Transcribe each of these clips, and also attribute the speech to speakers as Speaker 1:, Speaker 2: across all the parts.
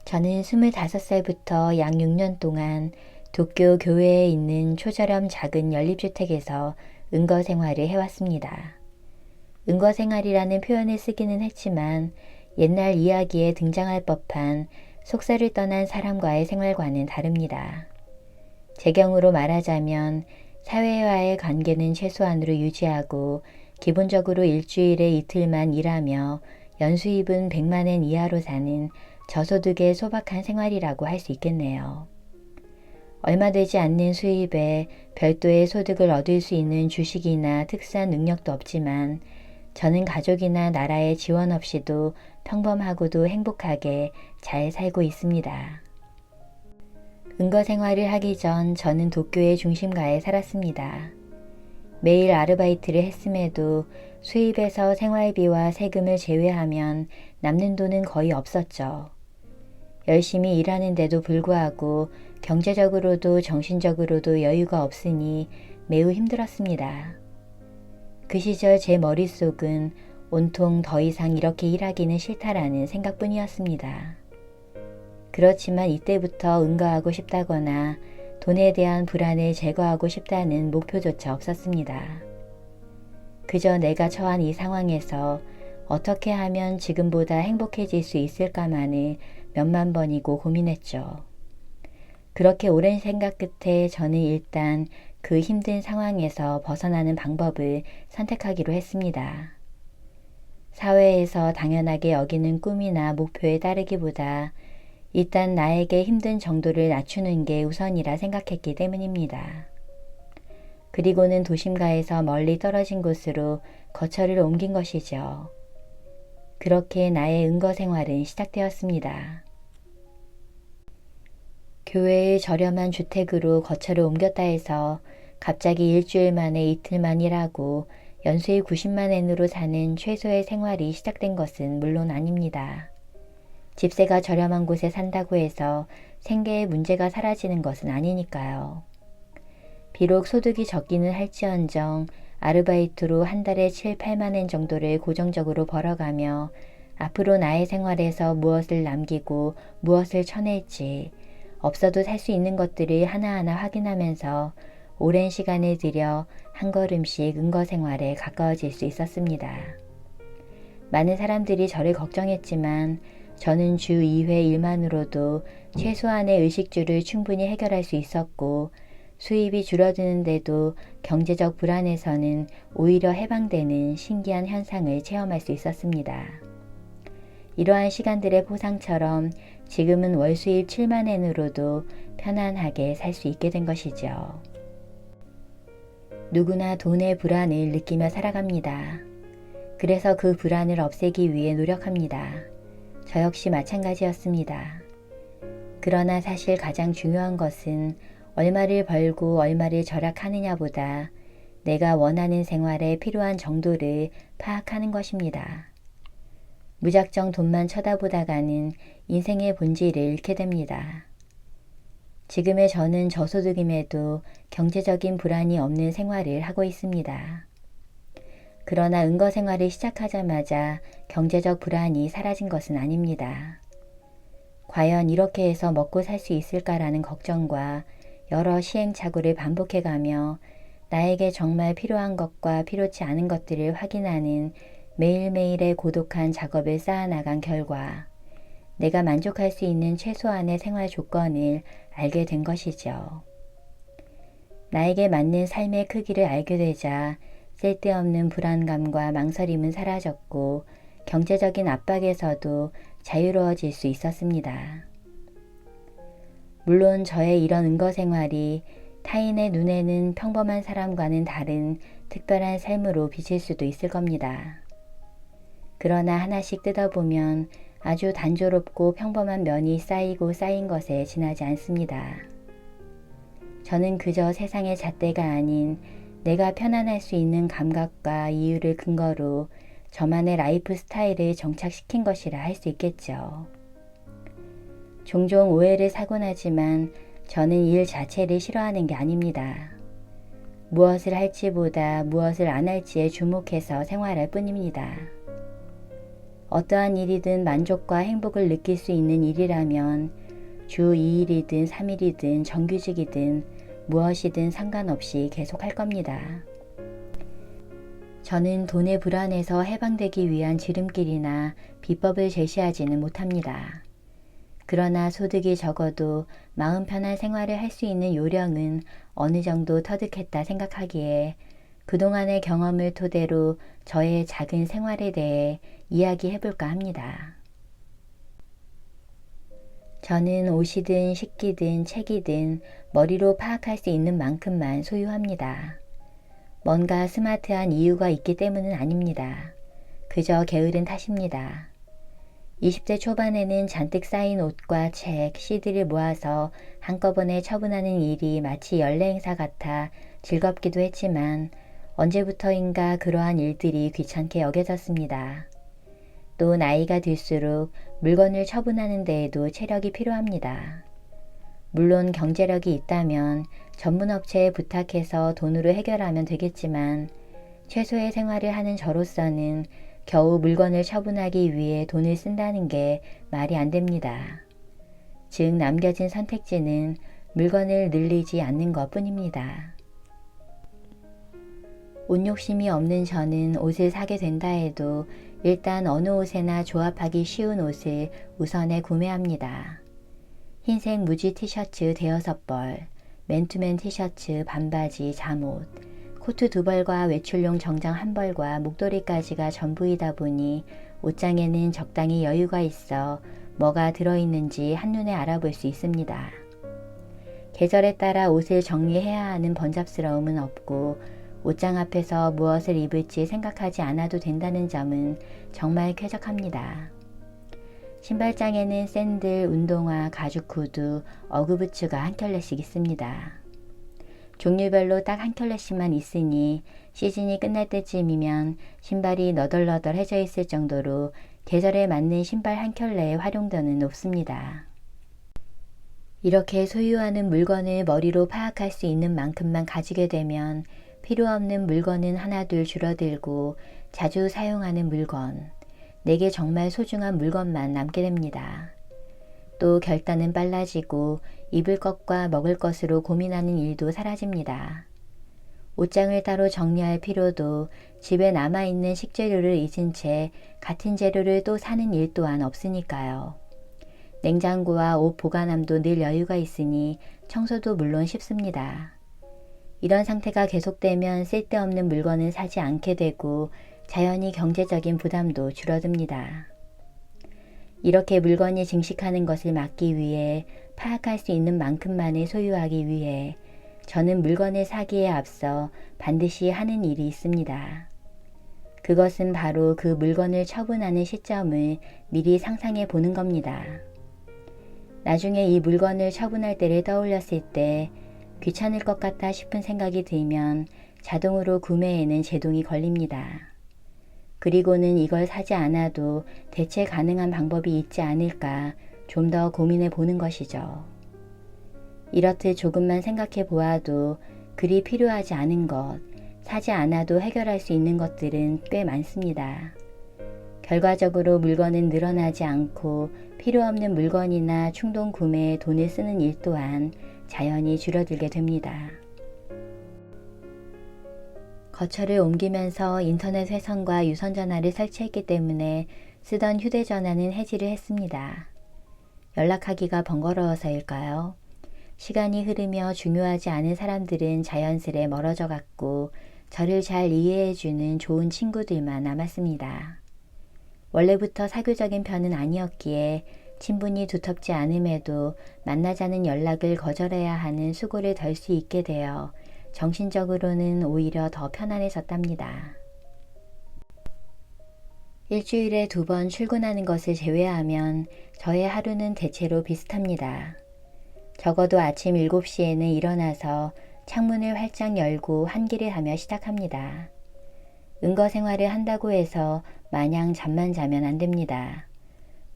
Speaker 1: 저는 25살부터 약 6년 동안 도쿄 교회에 있는 초저렴 작은 연립주택에서 은거 생활을 해왔습니다. 은거 생활이라는 표현을 쓰기는 했지만 옛날 이야기에 등장할 법한 속사를 떠난 사람과의 생활과는 다릅니다. 제 경우로 말하자면 사회와의 관계는 최소한으로 유지하고 기본적으로 일주일에 이틀만 일하며 연수입은 100만엔 이하로 사는 저소득의 소박한 생활이라고 할 수 있겠네요. 얼마 되지 않는 수입에 별도의 소득을 얻을 수 있는 주식이나 특수한 능력도 없지만 저는 가족이나 나라의 지원 없이도 평범하고도 행복하게 잘 살고 있습니다. 은거 생활을 하기 전 저는 도쿄의 중심가에 살았습니다. 매일 아르바이트를 했음에도 수입에서 생활비와 세금을 제외하면 남는 돈은 거의 없었죠. 열심히 일하는데도 불구하고 경제적으로도 정신적으로도 여유가 없으니 매우 힘들었습니다. 그 시절 제 머릿속은 온통 더 이상 이렇게 일하기는 싫다라는 생각뿐이었습니다. 그렇지만 이때부터 은거하고 싶다거나 돈에 대한 불안을 제거하고 싶다는 목표조차 없었습니다. 그저 내가 처한 이 상황에서 어떻게 하면 지금보다 행복해질 수 있을까만을 몇만 번이고 고민했죠. 그렇게 오랜 생각 끝에 저는 일단 그 힘든 상황에서 벗어나는 방법을 선택하기로 했습니다. 사회에서 당연하게 여기는 꿈이나 목표에 따르기보다 일단 나에게 힘든 정도를 낮추는 게 우선이라 생각했기 때문입니다. 그리고는 도심가에서 멀리 떨어진 곳으로 거처를 옮긴 것이죠. 그렇게 나의 은거 생활은 시작되었습니다. 교회의 저렴한 주택으로 거처를 옮겼다 해서 갑자기 일주일 만에 이틀만 일하고 연수의 90만엔으로 사는 최소의 생활이 시작된 것은 물론 아닙니다. 집세가 저렴한 곳에 산다고 해서 생계의 문제가 사라지는 것은 아니니까요. 비록 소득이 적기는 할지언정 아르바이트로 한 달에 7, 8만엔 정도를 고정적으로 벌어가며 앞으로 나의 생활에서 무엇을 남기고 무엇을 쳐낼지 없어도 살 수 있는 것들을 하나하나 확인하면서 오랜 시간을 들여 한 걸음씩 은거 생활에 가까워질 수 있었습니다. 많은 사람들이 저를 걱정했지만 저는 주 2회 일만으로도 최소한의 의식주를 충분히 해결할 수 있었고 수입이 줄어드는데도 경제적 불안에서는 오히려 해방되는 신기한 현상을 체험할 수 있었습니다. 이러한 시간들의 보상처럼 지금은 월 수입 7만엔으로도 편안하게 살 수 있게 된 것이죠. 누구나 돈의 불안을 느끼며 살아갑니다. 그래서 그 불안을 없애기 위해 노력합니다. 저 역시 마찬가지였습니다. 그러나 사실 가장 중요한 것은 얼마를 벌고 얼마를 절약하느냐보다 내가 원하는 생활에 필요한 정도를 파악하는 것입니다. 무작정 돈만 쳐다보다가는 인생의 본질을 잃게 됩니다. 지금의 저는 저소득임에도 경제적인 불안이 없는 생활을 하고 있습니다. 그러나 은거 생활을 시작하자마자 경제적 불안이 사라진 것은 아닙니다. 과연 이렇게 해서 먹고 살 수 있을까라는 걱정과 여러 시행착오를 반복해가며 나에게 정말 필요한 것과 필요치 않은 것들을 확인하는 매일매일의 고독한 작업을 쌓아나간 결과 내가 만족할 수 있는 최소한의 생활 조건을 알게 된 것이죠. 나에게 맞는 삶의 크기를 알게 되자 쓸데없는 불안감과 망설임은 사라졌고 경제적인 압박에서도 자유로워질 수 있었습니다. 물론 저의 이런 은거 생활이 타인의 눈에는 평범한 사람과는 다른 특별한 삶으로 비칠 수도 있을 겁니다. 그러나 하나씩 뜯어보면 아주 단조롭고 평범한 면이 쌓이고 쌓인 것에 지나지 않습니다. 저는 그저 세상의 잣대가 아닌 내가 편안할 수 있는 감각과 이유를 근거로 저만의 라이프 스타일을 정착시킨 것이라 할 수 있겠죠. 종종 오해를 사곤 하지만 저는 일 자체를 싫어하는 게 아닙니다. 무엇을 할지보다 무엇을 안 할지에 주목해서 생활할 뿐입니다. 어떠한 일이든 만족과 행복을 느낄 수 있는 일이라면 주 2일이든 3일이든 정규직이든 무엇이든 상관없이 계속할 겁니다. 저는 돈의 불안에서 해방되기 위한 지름길이나 비법을 제시하지는 못합니다. 그러나 소득이 적어도 마음 편한 생활을 할 수 있는 요령은 어느 정도 터득했다 생각하기에 그동안의 경험을 토대로 저의 작은 생활에 대해 이야기해볼까 합니다. 저는 옷이든 식기든 책이든 머리로 파악할 수 있는 만큼만 소유합니다. 뭔가 스마트한 이유가 있기 때문은 아닙니다. 그저 게으른 탓입니다. 20대 초반에는 잔뜩 쌓인 옷과 책, CD를 모아서 한꺼번에 처분하는 일이 마치 연례 행사 같아 즐겁기도 했지만 언제부터인가 그러한 일들이 귀찮게 여겨졌습니다. 또 나이가 들수록 물건을 처분하는 데에도 체력이 필요합니다. 물론 경제력이 있다면 전문 업체에 부탁해서 돈으로 해결하면 되겠지만 최소의 생활을 하는 저로서는 겨우 물건을 처분하기 위해 돈을 쓴다는 게 말이 안 됩니다. 즉 남겨진 선택지는 물건을 늘리지 않는 것 뿐입니다. 옷 욕심이 없는 저는 옷을 사게 된다 해도 일단 어느 옷에나 조합하기 쉬운 옷을 우선에 구매합니다. 흰색 무지 티셔츠 대여섯 벌, 맨투맨 티셔츠, 반바지, 잠옷, 코트 2벌과 외출용 정장 1벌과 목도리까지가 전부이다 보니 옷장에는 적당히 여유가 있어 뭐가 들어있는지 한눈에 알아볼 수 있습니다. 계절에 따라 옷을 정리해야 하는 번잡스러움은 없고 옷장 앞에서 무엇을 입을지 생각하지 않아도 된다는 점은 정말 쾌적합니다. 신발장에는 샌들, 운동화, 가죽 구두, 어그부츠가 한 켤레씩 있습니다. 종류별로 딱 한 켤레씩만 있으니 시즌이 끝날 때쯤이면 신발이 너덜너덜해져 있을 정도로 계절에 맞는 신발 한 켤레의 활용도는 높습니다. 이렇게 소유하는 물건을 머리로 파악할 수 있는 만큼만 가지게 되면 필요 없는 물건은 하나둘 줄어들고 자주 사용하는 물건, 내게 정말 소중한 물건만 남게 됩니다. 또 결단은 빨라지고 입을 것과 먹을 것으로 고민하는 일도 사라집니다. 옷장을 따로 정리할 필요도 집에 남아있는 식재료를 잊은 채 같은 재료를 또 사는 일 또한 없으니까요. 냉장고와 옷 보관함도 늘 여유가 있으니 청소도 물론 쉽습니다. 이런 상태가 계속되면 쓸데없는 물건은 사지 않게 되고 자연히 경제적인 부담도 줄어듭니다. 이렇게 물건이 증식하는 것을 막기 위해 파악할 수 있는 만큼만을 소유하기 위해 저는 물건을 사기에 앞서 반드시 하는 일이 있습니다. 그것은 바로 그 물건을 처분하는 시점을 미리 상상해 보는 겁니다. 나중에 이 물건을 처분할 때를 떠올렸을 때 귀찮을 것 같다 싶은 생각이 들면 자동으로 구매에는 제동이 걸립니다. 그리고는 이걸 사지 않아도 대체 가능한 방법이 있지 않을까 좀 더 고민해 보는 것이죠. 이렇듯 조금만 생각해 보아도 그리 필요하지 않은 것, 사지 않아도 해결할 수 있는 것들은 꽤 많습니다. 결과적으로 물건은 늘어나지 않고 필요 없는 물건이나 충동 구매에 돈을 쓰는 일 또한 자연히 줄어들게 됩니다. 거처를 옮기면서 인터넷 회선과 유선전화를 설치했기 때문에 쓰던 휴대전화는 해지를 했습니다. 연락하기가 번거로워서일까요? 시간이 흐르며 중요하지 않은 사람들은 자연스레 멀어져 갔고 저를 잘 이해해주는 좋은 친구들만 남았습니다. 원래부터 사교적인 편은 아니었기에 친분이 두텁지 않음에도 만나자는 연락을 거절해야 하는 수고를 덜 수 있게 되어 정신적으로는 오히려 더 편안해졌답니다. 일주일에 2번 출근하는 것을 제외하면 저의 하루는 대체로 비슷합니다. 적어도 아침 7시에는 일어나서 창문을 활짝 열고 환기를 하며 시작합니다. 은거 생활을 한다고 해서 마냥 잠만 자면 안 됩니다.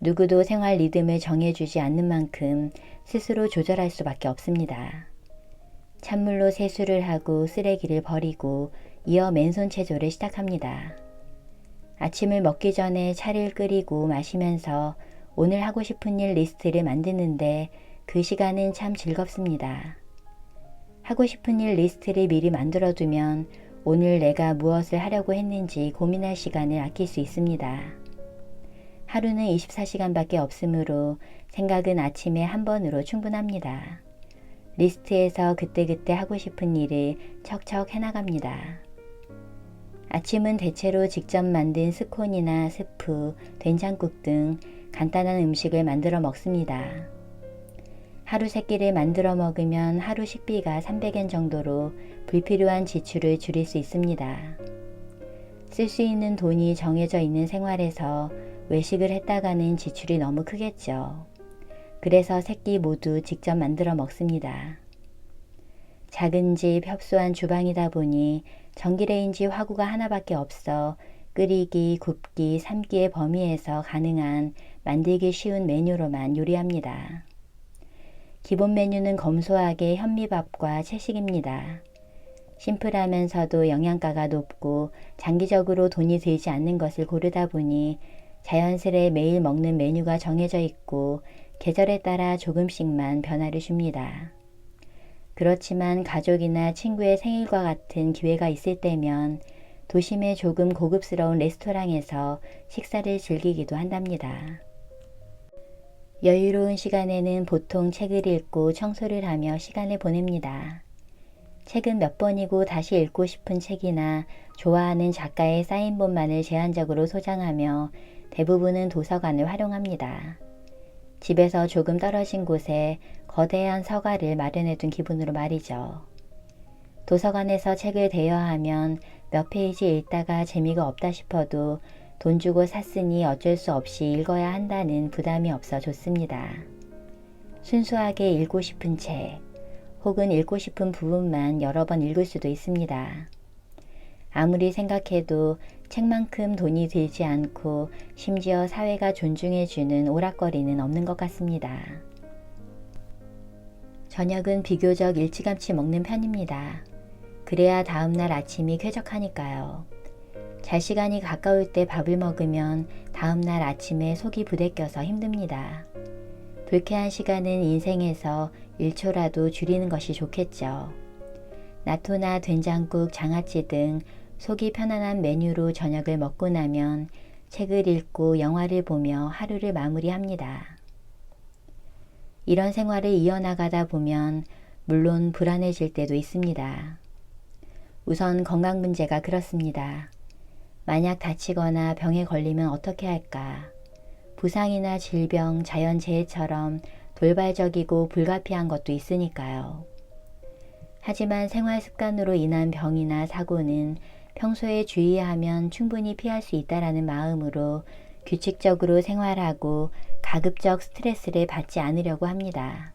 Speaker 1: 누구도 생활 리듬을 정해주지 않는 만큼 스스로 조절할 수밖에 없습니다. 찬물로 세수를 하고 쓰레기를 버리고 이어 맨손 체조를 시작합니다. 아침을 먹기 전에 차를 끓이고 마시면서 오늘 하고 싶은 일 리스트를 만드는데 그 시간은 참 즐겁습니다. 하고 싶은 일 리스트를 미리 만들어두면 오늘 내가 무엇을 하려고 했는지 고민할 시간을 아낄 수 있습니다. 하루는 24시간밖에 없으므로 생각은 아침에 한 번으로 충분합니다. 리스트에서 그때그때 하고 싶은 일을 척척 해나갑니다. 아침은 대체로 직접 만든 스콘이나 스프, 된장국 등 간단한 음식을 만들어 먹습니다. 하루 3끼를 만들어 먹으면 하루 식비가 300엔 정도로 불필요한 지출을 줄일 수 있습니다. 쓸 수 있는 돈이 정해져 있는 생활에서 외식을 했다가는 지출이 너무 크겠죠. 그래서 3끼 모두 직접 만들어 먹습니다. 작은 집 협소한 주방이다 보니 전기레인지 화구가 하나밖에 없어 끓이기, 굽기, 삶기의 범위에서 가능한 만들기 쉬운 메뉴로만 요리합니다. 기본 메뉴는 검소하게 현미밥과 채식입니다. 심플하면서도 영양가가 높고 장기적으로 돈이 들지 않는 것을 고르다 보니 자연스레 매일 먹는 메뉴가 정해져 있고 계절에 따라 조금씩만 변화를 줍니다. 그렇지만 가족이나 친구의 생일과 같은 기회가 있을 때면 도심의 조금 고급스러운 레스토랑에서 식사를 즐기기도 한답니다. 여유로운 시간에는 보통 책을 읽고 청소를 하며 시간을 보냅니다. 책은 몇 번이고 다시 읽고 싶은 책이나 좋아하는 작가의 사인본만을 제한적으로 소장하며 대부분은 도서관을 활용합니다. 집에서 조금 떨어진 곳에 거대한 서가를 마련해둔 기분으로 말이죠. 도서관에서 책을 대여하면 몇 페이지 읽다가 재미가 없다 싶어도 돈 주고 샀으니 어쩔 수 없이 읽어야 한다는 부담이 없어 좋습니다. 순수하게 읽고 싶은 책, 혹은 읽고 싶은 부분만 여러 번 읽을 수도 있습니다. 아무리 생각해도 책만큼 돈이 들지 않고 심지어 사회가 존중해주는 오락거리는 없는 것 같습니다. 저녁은 비교적 일찌감치 먹는 편입니다. 그래야 다음날 아침이 쾌적하니까요. 잘 시간이 가까울 때 밥을 먹으면 다음날 아침에 속이 부대껴서 힘듭니다. 불쾌한 시간은 인생에서 1초라도 줄이는 것이 좋겠죠. 나토나 된장국, 장아찌 등 속이 편안한 메뉴로 저녁을 먹고 나면 책을 읽고 영화를 보며 하루를 마무리합니다. 이런 생활을 이어나가다 보면 물론 불안해질 때도 있습니다. 우선 건강 문제가 그렇습니다. 만약 다치거나 병에 걸리면 어떻게 할까? 부상이나 질병, 자연재해처럼 돌발적이고 불가피한 것도 있으니까요. 하지만 생활 습관으로 인한 병이나 사고는 평소에 주의하면 충분히 피할 수 있다라는 마음으로 규칙적으로 생활하고 가급적 스트레스를 받지 않으려고 합니다.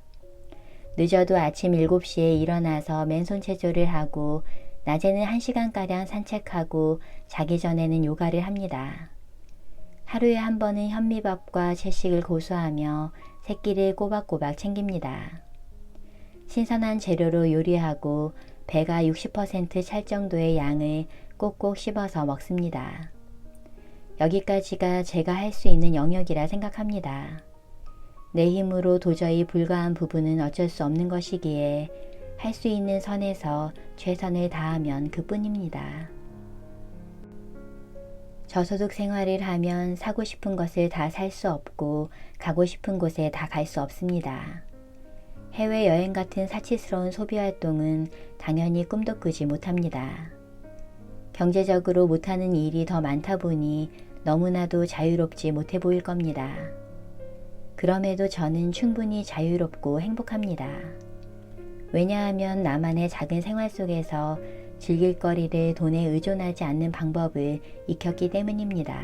Speaker 1: 늦어도 아침 7시에 일어나서 맨손 체조를 하고 낮에는 1시간가량 산책하고 자기 전에는 요가를 합니다. 하루에 한 번은 현미밥과 채식을 고수하며 새끼를 꼬박꼬박 챙깁니다. 신선한 재료로 요리하고 배가 60% 찰 정도의 양을 꼭꼭 씹어서 먹습니다. 여기까지가 제가 할 수 있는 영역이라 생각합니다. 내 힘으로 도저히 불가한 부분은 어쩔 수 없는 것이기에 할 수 있는 선에서 최선을 다하면 그뿐입니다. 저소득 생활을 하면 사고 싶은 것을 다 살 수 없고 가고 싶은 곳에 다 갈 수 없습니다. 해외여행 같은 사치스러운 소비활동은 당연히 꿈도 꾸지 못합니다. 경제적으로 못하는 일이 더 많다 보니 너무나도 자유롭지 못해 보일 겁니다. 그럼에도 저는 충분히 자유롭고 행복합니다. 왜냐하면 나만의 작은 생활 속에서 즐길 거리를 돈에 의존하지 않는 방법을 익혔기 때문입니다.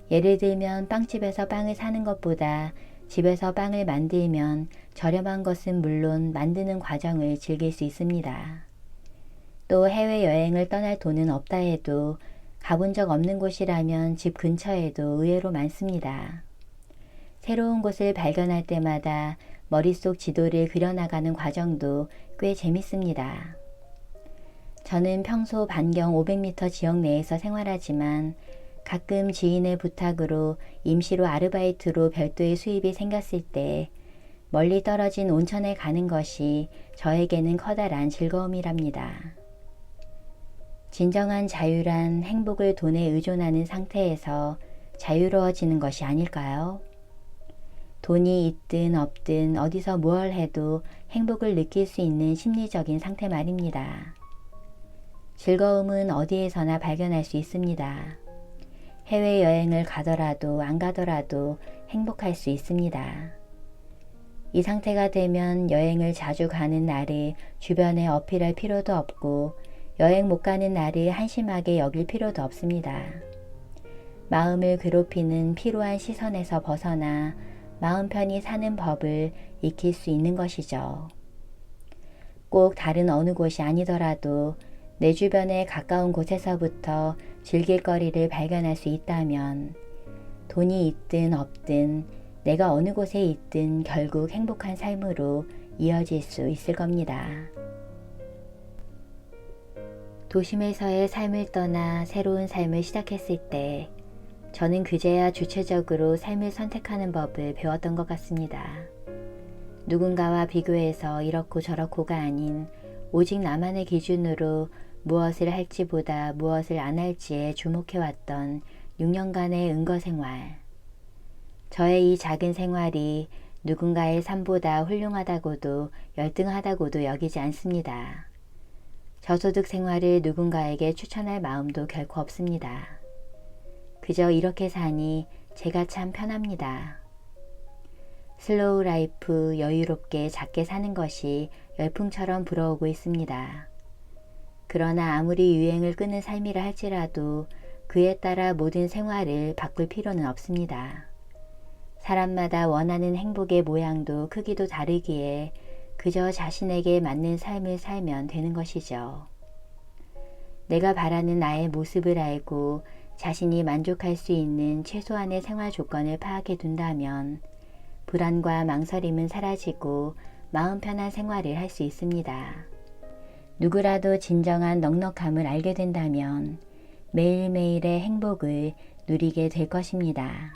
Speaker 1: 예를 들면 빵집에서 빵을 사는 것보다 집에서 빵을 만들면 저렴한 것은 물론 만드는 과정을 즐길 수 있습니다. 또 해외여행을 떠날 돈은 없다 해도 가본 적 없는 곳이라면 집 근처에도 의외로 많습니다. 새로운 곳을 발견할 때마다 머릿속 지도를 그려나가는 과정도 꽤 재밌습니다. 저는 평소 반경 500m 지역 내에서 생활하지만 가끔 지인의 부탁으로 임시로 아르바이트로 별도의 수입이 생겼을 때 멀리 떨어진 온천에 가는 것이 저에게는 커다란 즐거움이랍니다. 진정한 자유란 행복을 돈에 의존하는 상태에서 자유로워지는 것이 아닐까요? 돈이 있든 없든 어디서 무얼 해도 행복을 느낄 수 있는 심리적인 상태 말입니다. 즐거움은 어디에서나 발견할 수 있습니다. 해외여행을 가더라도 안 가더라도 행복할 수 있습니다. 이 상태가 되면 여행을 자주 가는 날을 주변에 어필할 필요도 없고 여행 못 가는 날을 한심하게 여길 필요도 없습니다. 마음을 괴롭히는 피로한 시선에서 벗어나 마음 편히 사는 법을 익힐 수 있는 것이죠. 꼭 다른 어느 곳이 아니더라도 내 주변에 가까운 곳에서부터 즐길 거리를 발견할 수 있다면 돈이 있든 없든 내가 어느 곳에 있든 결국 행복한 삶으로 이어질 수 있을 겁니다. 도심에서의 삶을 떠나 새로운 삶을 시작했을 때 저는 그제야 주체적으로 삶을 선택하는 법을 배웠던 것 같습니다. 누군가와 비교해서 이렇고 저렇고가 아닌 오직 나만의 기준으로 무엇을 할지보다 무엇을 안 할지에 주목해왔던 6년간의 은거생활. 저의 이 작은 생활이 누군가의 삶보다 훌륭하다고도 열등하다고도 여기지 않습니다. 저소득 생활을 누군가에게 추천할 마음도 결코 없습니다. 그저 이렇게 사니 제가 참 편합니다. 슬로우 라이프 여유롭게 작게 사는 것이 열풍처럼 불어오고 있습니다. 그러나 아무리 유행을 끄는 삶이라 할지라도 그에 따라 모든 생활을 바꿀 필요는 없습니다. 사람마다 원하는 행복의 모양도 크기도 다르기에 그저 자신에게 맞는 삶을 살면 되는 것이죠. 내가 바라는 나의 모습을 알고 자신이 만족할 수 있는 최소한의 생활 조건을 파악해 둔다면 불안과 망설임은 사라지고 마음 편한 생활을 할 수 있습니다. 누구라도 진정한 넉넉함을 알게 된다면 매일매일의 행복을 누리게 될 것입니다.